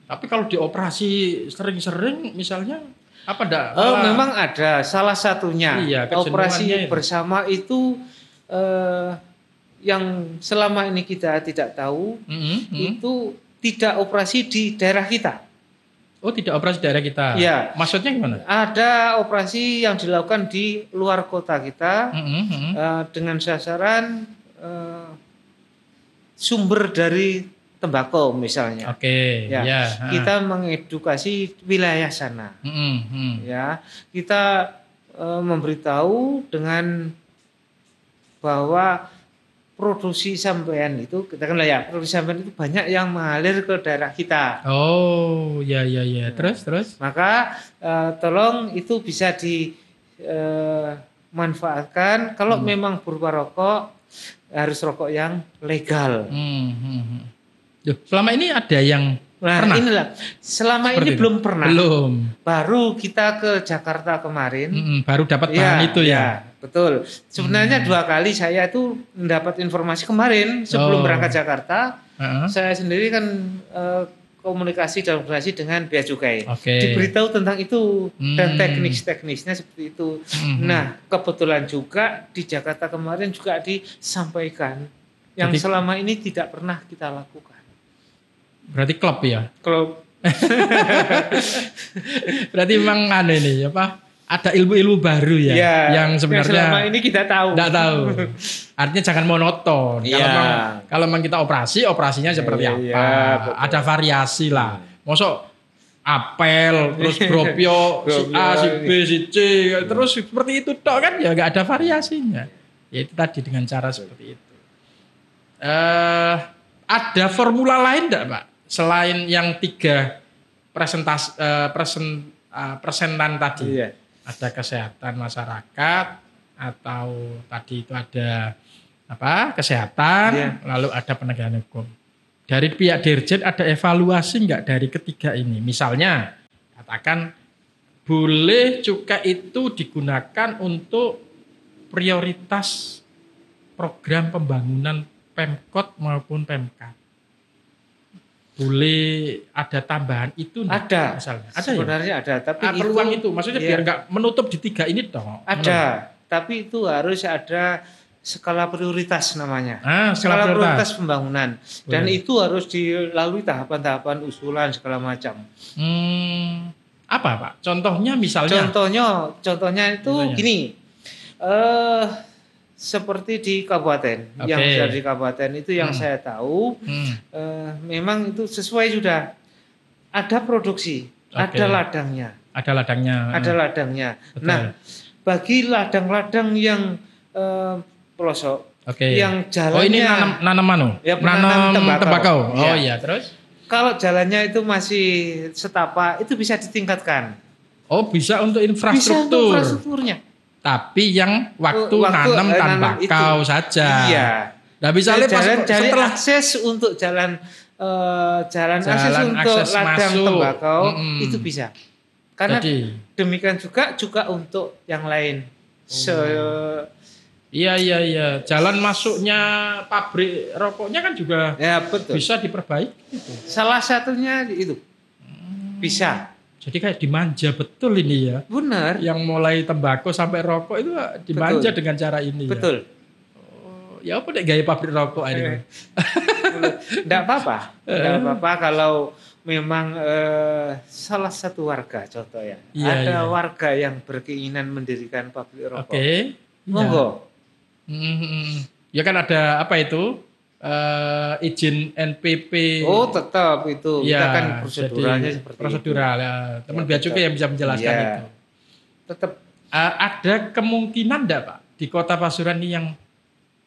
Tapi kalau dioperasi sering-sering misalnya apa enggak? Memang ada salah satunya. Iya, operasi bersama itu yang selama ini kita tidak tahu itu tidak operasi di daerah kita. Oh, tidak operasi daerah kita. Iya. Maksudnya gimana? Ada operasi yang dilakukan di luar kota kita dengan sasaran sumber dari tembakau misalnya. Kita mengedukasi wilayah sana. Ya, kita memberitahu dengan bahwa produksi sampean itu, katakanlah ya, produksi sampean itu banyak yang mengalir ke daerah kita. Oh, ya. Terus? Maka tolong itu bisa dimanfaatkan. Kalau memang berupa rokok, harus rokok yang legal. Selama ini ada yang pernah? Inilah. Selama seperti ini itu? Belum pernah. Belum. Baru kita ke Jakarta kemarin. Baru dapat bahan itu ya. Betul. Sebenarnya 2 kali saya itu mendapat informasi kemarin sebelum berangkat Jakarta. Saya sendiri kan komunikasi dan komunikasi dengan Bea Cukai. Diberitahu tentang itu dan teknis-teknisnya seperti itu. Nah, kebetulan juga di Jakarta kemarin juga disampaikan yang selama ini tidak pernah kita lakukan. Berarti klub ya? Klub. Berarti memang ada ilmu-ilmu baru ya, yang sebenarnya selama ini kita tahu. Tidak tahu. Artinya jangan monoton. Kalau memang kita operasinya seperti apa? Ada variasi lah. Mosok apel, terus bropio, si A, si B, si C, terus seperti itu tok kan ya nggak ada variasinya. Ya itu tadi dengan cara seperti itu. Ada formula lain enggak, Pak? Selain yang 3 presentan tadi. Ada kesehatan masyarakat atau tadi itu ada kesehatan, lalu ada penegakan hukum. Dari pihak Dirjen ada evaluasi enggak dari ketiga ini? Misalnya katakan boleh cukai itu digunakan untuk prioritas program pembangunan Pemkot maupun Pemkab. Boleh ada tambahan itu? Ada. Misalnya. Ada sebenarnya ya? Ada. Tapi peluang itu maksudnya biar nggak menutup di 3 ini dong. Ada. Tapi itu harus ada skala prioritas namanya. Skala prioritas pembangunan. Dan itu harus dilalui tahapan-tahapan usulan segala macam. Apa Pak? Contohnya misalnya? Contohnya itu gini. Seperti di kabupaten, yang dari kabupaten itu yang saya tahu, memang itu sesuai sudah Ada produksi, ada ladangnya. Ada ladangnya. Ada ladangnya. Betul. Nah, bagi ladang-ladang yang pelosok, yang jalannya. Oh ini nanam tembakau. Oh iya, terus? Kalau jalannya itu masih setapak, itu bisa ditingkatkan. Oh bisa untuk infrastruktur. Bisa untuk infrastrukturnya. Tapi yang waktu nanam tembakau saja. Iya. Nah bisa setelah akses untuk jalan akses untuk ladang tembakau itu bisa. Karena demikian juga untuk yang lain. Iya. Jalan masuknya pabrik rokoknya kan juga bisa diperbaiki. Salah satunya itu bisa. Jadi kayak dimanja betul ini ya. Benar. Yang mulai tembakau sampai rokok itu dimanja dengan cara ini. Betul. Ya apa deh gaya pabrik rokok ini? Enggak apa-apa kalau memang salah satu warga contoh ya. Ada warga yang berkeinginan mendirikan pabrik rokok. Monggo. Ya kan ada apa itu? Izin NPP. Oh tetap itu. Ya, kita kan proseduralnya seperti prosedural itu. Ya. Teman Bea Cukai yang bisa menjelaskan itu. Tetap. Ada kemungkinan enggak Pak di Kota Pasuruan ini yang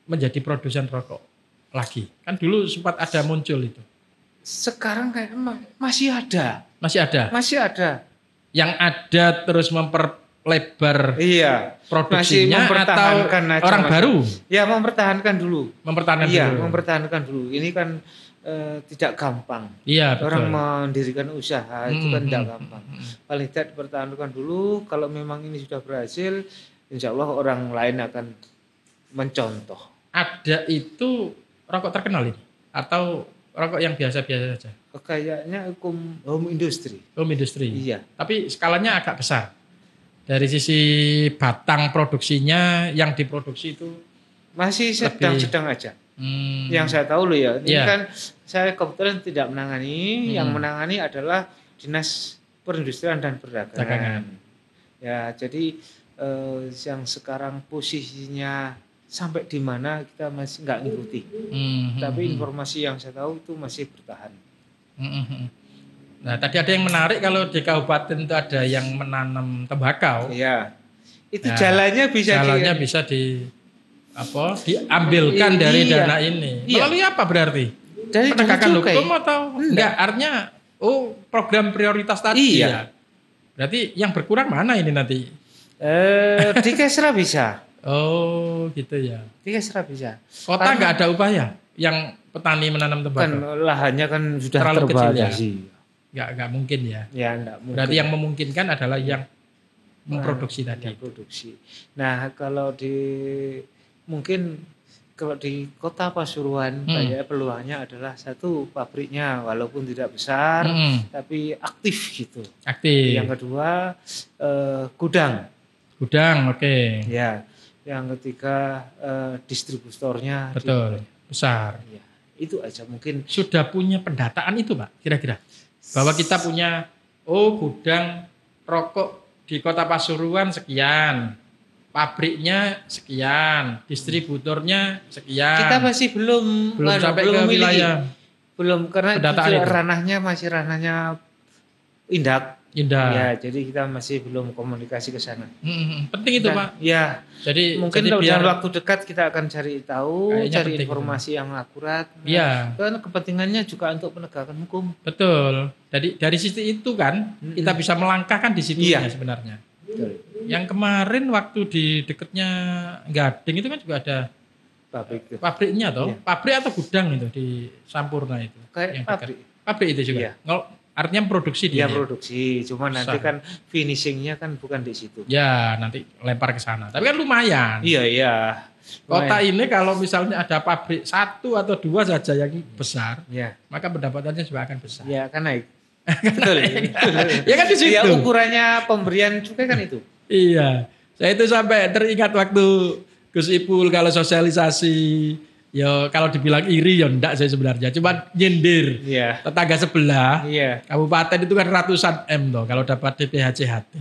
menjadi produsen rokok lagi? Kan dulu sempat ada muncul itu. Sekarang kayak masih ada. Masih ada. Yang ada terus memperlebar produksinya atau orang baru? Ya mempertahankan dulu. Mempertahankan dulu. Ini kan tidak gampang. Iya, betul. Orang mendirikan usaha itu kan tidak gampang. Paling tidak dipertahankan dulu. Kalau memang ini sudah berhasil, insya Allah orang lain akan mencontoh. Ada itu rokok terkenal ini? Atau rokok yang biasa-biasa saja? Kayaknya home industry. Home industry? Iya. Tapi skalanya agak besar. Dari sisi batang produksinya yang diproduksi itu? Masih sedang-sedang aja. Yang saya tahu loh ya. Ini kan saya kebetulan tidak menangani. Yang menangani adalah Dinas Perindustrian dan Perdagangan. Ya, jadi yang sekarang posisinya sampai di mana kita masih nggak ngikuti. Tapi informasi yang saya tahu itu masih bertahan. Nah, tadi ada yang menarik kalau di kabupaten itu ada yang menanam tembakau. Iya. Itu jalannya bisa diambilkan dari dana ini. Melalui apa berarti? Dari penegakan hukum atau enggak? Artinya program prioritas tadi ya. Berarti yang berkurang mana ini nanti? Di Kesra bisa. Oh gitu ya. Di Kesra bisa. Kota nggak ada upaya yang petani menanam tembakau? Kan lahannya kan sudah terlalu kecil ya. Nggak mungkin ya. Ya nggak mungkin. Berarti yang memungkinkan adalah yang memproduksi tadi. Produksi. Nah kalau kalau di Kota Pasuruan kayak peluangnya adalah satu pabriknya walaupun tidak besar tapi aktif gitu. Aktif. Yang kedua gudang. Oke. Ya. Yang ketiga distributornya betul besar. Ya, itu aja mungkin. Sudah punya pendataan itu Pak kira-kira bahwa kita punya gudang rokok di Kota Pasuruan sekian, pabriknya sekian, distributornya sekian. Kita masih belum sampai ke wilayah. Belum karena ranahnya masih ranahnya Indak. Ya, jadi kita masih belum komunikasi ke sana. Penting itu Pak. Ya. Jadi mungkin dalam waktu dekat kita akan cari tahu, cari informasi yang akurat. Iya. Kan kepentingannya juga untuk penegakan hukum. Betul. Jadi dari sisi itu kan kita bisa melangkahkan di situ sebenarnya. Betul. Yang kemarin waktu di dekatnya Gading itu kan juga ada pabriknya toh. Iya. Pabrik atau gudang itu di Sampurna itu. Kayak pabrik itu juga. Iya. Artinya produksi dia. Ya produksi, cuma nanti kan finishingnya kan bukan di situ. Ya nanti lempar ke sana. Tapi kan lumayan. Iya. Kota ini kalau misalnya ada pabrik 1 atau 2 saja yang besar, maka pendapatannya juga akan besar. Ya kan naik. Betul. Ya kan di situ. Ya ukurannya pemberian cukai kan itu. Iya. Saya itu sampai teringat waktu Gus Ipul kalau sosialisasi. Ya kalau dibilang iri ya enggak saya sebenarnya. Cuma nyindir tetangga sebelah. Kabupaten itu kan ratusan M toh kalau dapat DPHCHT.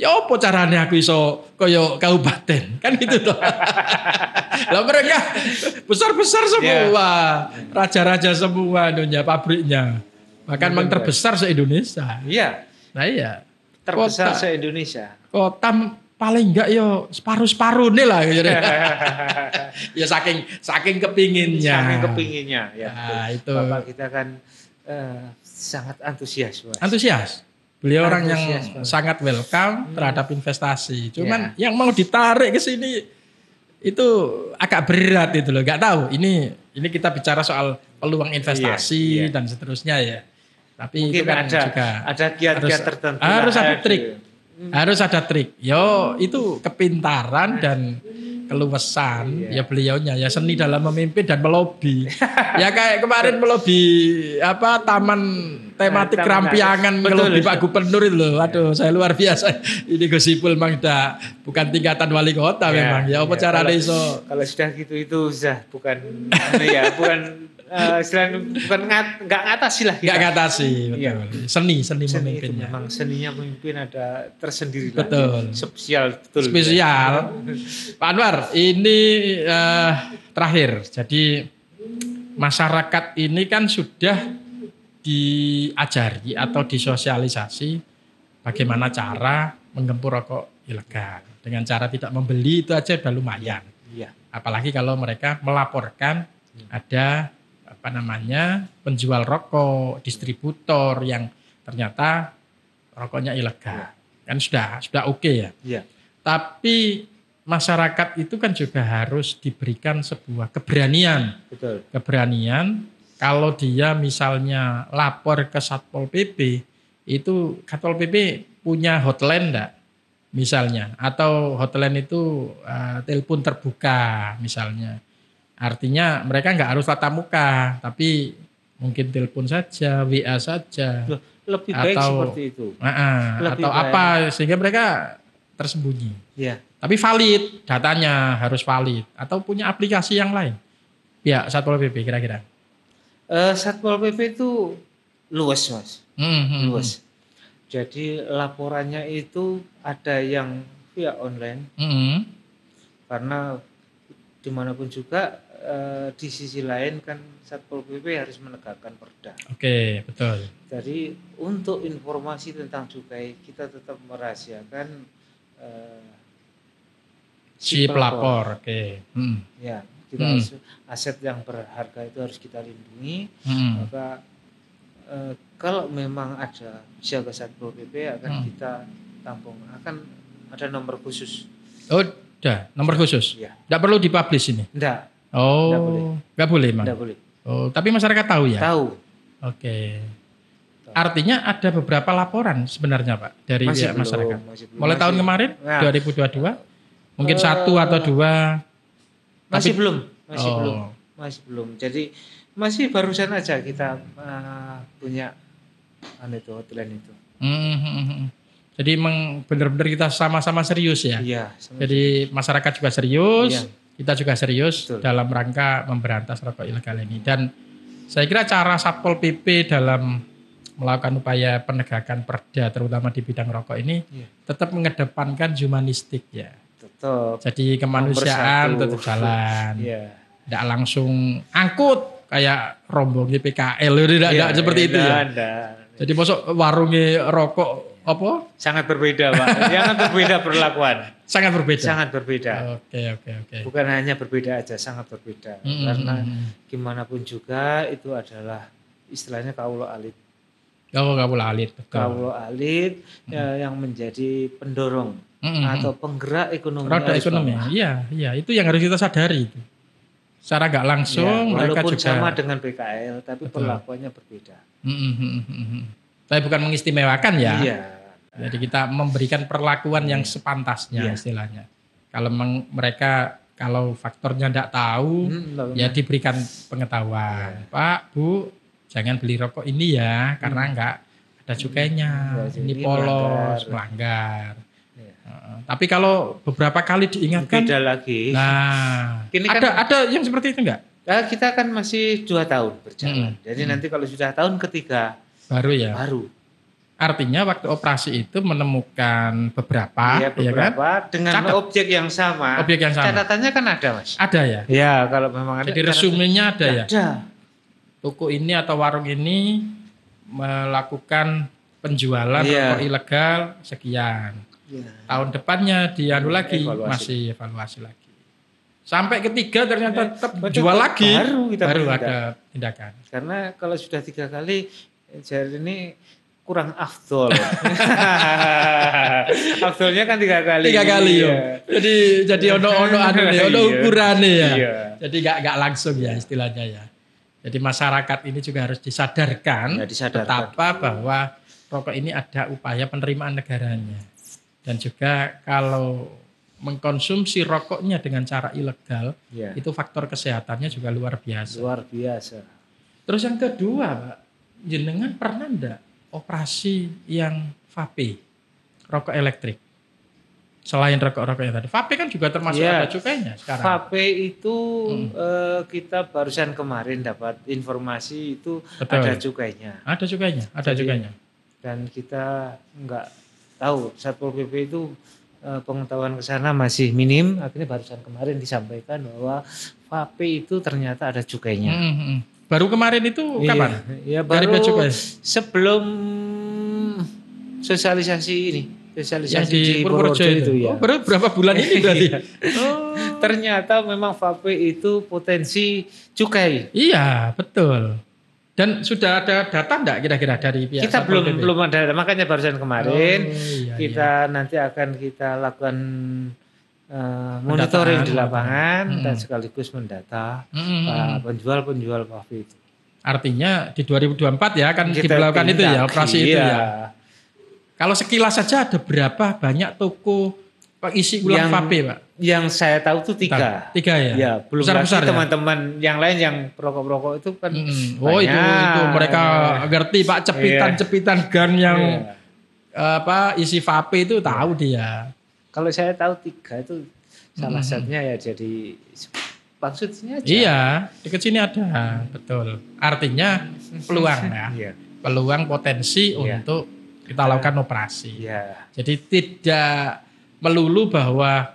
Ya apa caranya aku iso koyo kabupaten? Kan gitu toh. Lah mereka besar-besar semua. Raja-raja semua dunia pabriknya. Bahkan memang terbesar se-Indonesia. Iya. Nah iya. Terbesar se-Indonesia. Kota paling enggak yo separuh nih lah. Ya saking kepinginnya. Saking kepinginnya ya. Nah, itu. Bapak kita kan sangat antusias, Mas. Antusias. Beliau orang yang sangat welcome terhadap investasi. Cuman yang mau ditarik ke sini itu agak berat itu loh. Gak tahu. Ini kita bicara soal peluang investasi dan seterusnya ya. Tapi mungkin itu kan ada kiat-kiat tertentu. Harus ada trik. Harus ada trik. Yo itu kepintaran dan keluasan ya beliaunya ya, seni dalam memimpin dan melobi. Ya kayak kemarin melobi taman tematik Rampiangan melobi Pak Gubernur itu loh. Aduh, saya luar biasa. Ini Gusipul memang bukan tingkatan wali kota memang. Ya apa cara iso. Kalau sudah gitu itu sudah bukan nggak ngatasi lah. Nggak ngatasi, betul. Seni memimpinnya. Memang seninya memimpin ada tersendiri. Betul. Spesial. Pak Anwar, ini terakhir. Jadi masyarakat ini kan sudah diajari atau disosialisasi bagaimana cara menggempur rokok ilegal. Dengan cara tidak membeli itu aja udah lumayan. Iya. Apalagi kalau mereka melaporkan ada penjual rokok, distributor yang ternyata rokoknya ilegal. Kan sudah oke ya. Iya. Tapi masyarakat itu kan juga harus diberikan sebuah keberanian. Betul. Keberanian kalau dia misalnya lapor ke Satpol PP, itu Satpol PP punya hotline enggak? Misalnya, atau hotline itu telepon terbuka misalnya. Artinya mereka nggak harus tatap muka, tapi mungkin telepon saja, WA saja. Lebih baik seperti itu. Atau apa sehingga mereka tersembunyi. Ya. Tapi valid, datanya harus valid. Atau punya aplikasi yang lain. Ya, Satpol PP kira-kira. Satpol PP itu luas, Mas. Luas. Jadi laporannya itu ada yang via online. Karena dimanapun juga di sisi lain kan Satpol PP harus menegakkan perda. Oke, betul. Jadi untuk informasi tentang cukai kita tetap merahasiakan si pelapor. Oke. Ya, kita harus aset yang berharga itu harus kita lindungi. Maka kalau memang ada siaga Satpol PP akan kita tampung, akan ada nomor khusus. Oh, udah, nomor khusus. Ya. Nggak perlu dipublish ini. Enggak. Oh, nggak boleh Mang. Nggak boleh. Oh, tapi masyarakat tahu ya? Tahu. Oke. Artinya ada beberapa laporan sebenarnya Pak dari masyarakat. Mulai tahun kemarin 2022 mungkin satu atau dua. Masih belum. Masih belum. Jadi masih barusan aja kita punya hotline itu. Jadi memang benar-benar kita sama-sama serius ya. Iya. Jadi masyarakat juga serius. Iya. Kita juga serius. Betul. Dalam rangka memberantas rokok ilegal ini. Dan saya kira cara Satpol PP dalam melakukan upaya penegakan perda terutama di bidang rokok ini tetap mengedepankan humanistik ya. Tetap. Jadi kemanusiaan tetap jalan. Tidak langsung angkut kayak rombong di PKL tidak seperti itu ya. Jadi masuk warungnya rokok apa? Sangat berbeda Pak. Sangat berbeda perlakuan. Sangat berbeda. Sangat berbeda. Oke. Bukan hanya berbeda aja, sangat berbeda. Karena gimana pun juga itu adalah istilahnya kaulo alit. Kaulo alit, betul. Kaulo alit yang menjadi pendorong atau penggerak ekonomi. Roda ekonomi. Iya, itu yang harus kita sadari itu. Secara nggak langsung mereka walaupun juga sama dengan PKL tapi perlakuannya berbeda. Tapi bukan mengistimewakan ya. Iya. Jadi kita memberikan perlakuan yang sepantasnya istilahnya. Kalau mereka kalau faktornya tidak tahu ya diberikan pengetahuan. Pak, Bu, jangan beli rokok ini ya karena nggak ada cukainya. Ini polos, melanggar. Tapi kalau beberapa kali diingatkan beda lagi. Nah, ada yang seperti itu enggak? Nah, kita kan masih 2 tahun berjalan. Jadi nanti kalau sudah tahun ketiga baru ya. Baru. Artinya waktu operasi itu menemukan beberapa ya kan? Dengan objek yang sama. Objek yang sama. Catatannya kan ada, Mas. Ada ya? Ya, kalau memang ada. Jadi resumenya ada ya? Ada. Toko ini atau warung ini melakukan penjualan rokok ilegal sekian. Tahun depannya dianu lagi, masih evaluasi lagi. Sampai ketiga ternyata tetap jual lagi, baru ada tindakan. Karena kalau sudah 3 kali, jadi ini kurang afdol. Afdolnya kan 3 kali. 3 kali ya. Jadi ono ukurannya ya. Jadi enggak langsung ya istilahnya ya. Jadi masyarakat ini juga harus disadarkan betapa bahwa rokok ini ada upaya penerimaan negaranya. Dan juga kalau mengkonsumsi rokoknya dengan cara ilegal, itu faktor kesehatannya juga luar biasa. Luar biasa. Terus yang kedua, Pak, jenengan pernah enggak operasi yang vape, rokok elektrik? Selain rokok-rokok yang tadi, vape kan juga termasuk ada cukainya sekarang. Vape itu kita barusan kemarin dapat informasi itu ada cukainya. Ada cukainya. Dan kita enggak tahu, Satpol PP itu pengetahuan ke sana masih minim. Akhirnya barusan kemarin disampaikan bahwa vape itu ternyata ada cukainya. Baru kemarin itu kapan? Iya, baru sebelum sosialisasi ini. Sosialisasi di Purworejo itu ya. Baru berapa bulan ini berarti? Ternyata memang vape itu potensi cukai. Iya, betul. Dan sudah ada data enggak kira-kira dari pihak kita belum ada, makanya barusan kemarin kita nanti akan kita lakukan monitoring di lapangan dan sekaligus mendata penjual vape itu. Artinya di 2024 ya akan diberlakukan itu ya, operasi itu ya. Kalau sekilas saja ada berapa banyak toko isi ulang vape, Pak? Yang saya tahu tuh 3. 3 ya? Ya, belum besar teman-teman yang lain yang perokok-perokok itu kan itu mereka ngerti Pak, cepitan gun yang isi vape itu tahu dia. Kalau saya tahu 3 itu salah satunya ya jadi maksudnya aja. Iya, dekat sini ada, betul. Artinya peluang ya. Peluang potensi untuk kita lakukan operasi. Jadi tidak melulu bahwa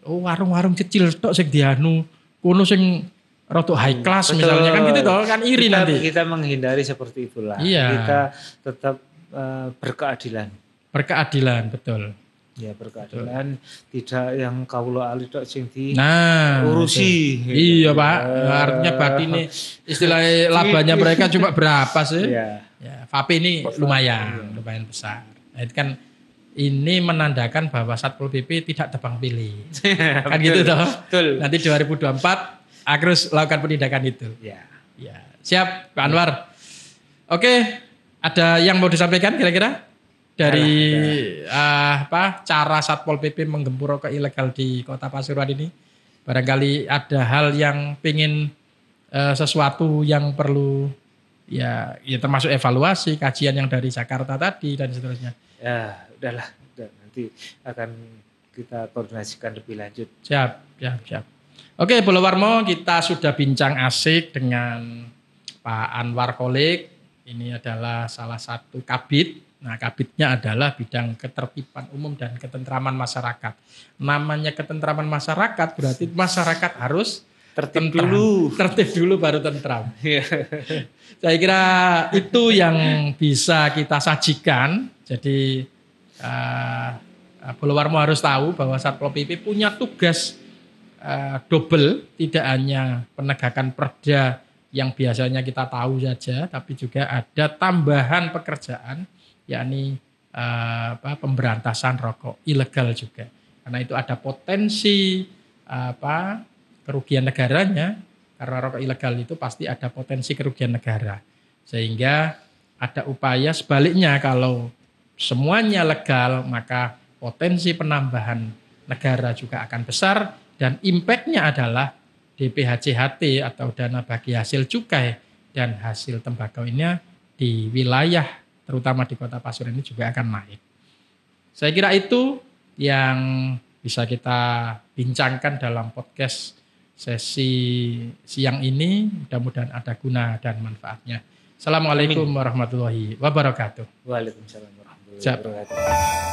warung-warung kecil tok sing dianu, kono sing rada high class misalnya kan gitu toh, kan iri nanti. Kita menghindari seperti itulah. Kita tetap berkeadilan. Berkeadilan, betul. Ya, berkeadilan, tidak yang kawula ali tok sing urusi. Iya, Pak. Artinya batin ini istilah labanya mereka cuma berapa sih? Ya, vape ini lumayan besar. Nah, itu kan ini menandakan bahwa Satpol PP tidak tebang pilih. Kan gitu toh. Betul. Nanti 2024 harus lakukan penindakan itu. Ya. Siap, Pak Anwar. Oke, ada yang mau disampaikan kira-kira dari cara Satpol PP menggempur rokok ilegal di Kota Pasuruan ini? Barangkali ada hal yang pingin sesuatu yang perlu ya termasuk evaluasi, kajian yang dari Jakarta tadi dan seterusnya. Ya, udahlah, nanti akan kita koordinasikan lebih lanjut. Siap. Oke, Bolo Warmo, kita sudah bincang asik dengan Pak Anwar Kholik. Ini adalah salah satu kabid. Nah, kabidnya adalah bidang ketertiban umum dan ketentraman masyarakat. Namanya ketentraman masyarakat berarti masyarakat harus tertib dulu baru tentram. Saya kira itu yang bisa kita sajikan. Jadi Bolo Warmo harus tahu bahwa Satpol PP punya tugas double, tidak hanya penegakan perda yang biasanya kita tahu saja, tapi juga ada tambahan pekerjaan, yakni pemberantasan rokok ilegal juga. Karena itu ada potensi kerugian negaranya, karena rokok ilegal itu pasti ada potensi kerugian negara. Sehingga ada upaya sebaliknya, kalau semuanya legal maka potensi penambahan negara juga akan besar dan impact-nya adalah DPHJHT atau dana bagi hasil cukai dan hasil tembakau ini di wilayah terutama di Kota Pasuruan ini juga akan naik. Saya kira itu yang bisa kita bincangkan dalam podcast sesi siang ini. Mudah-mudahan ada guna dan manfaatnya. Assalamualaikum warahmatullahi wabarakatuh. Waalaikumsalam warahmatullahi wabarakatuh.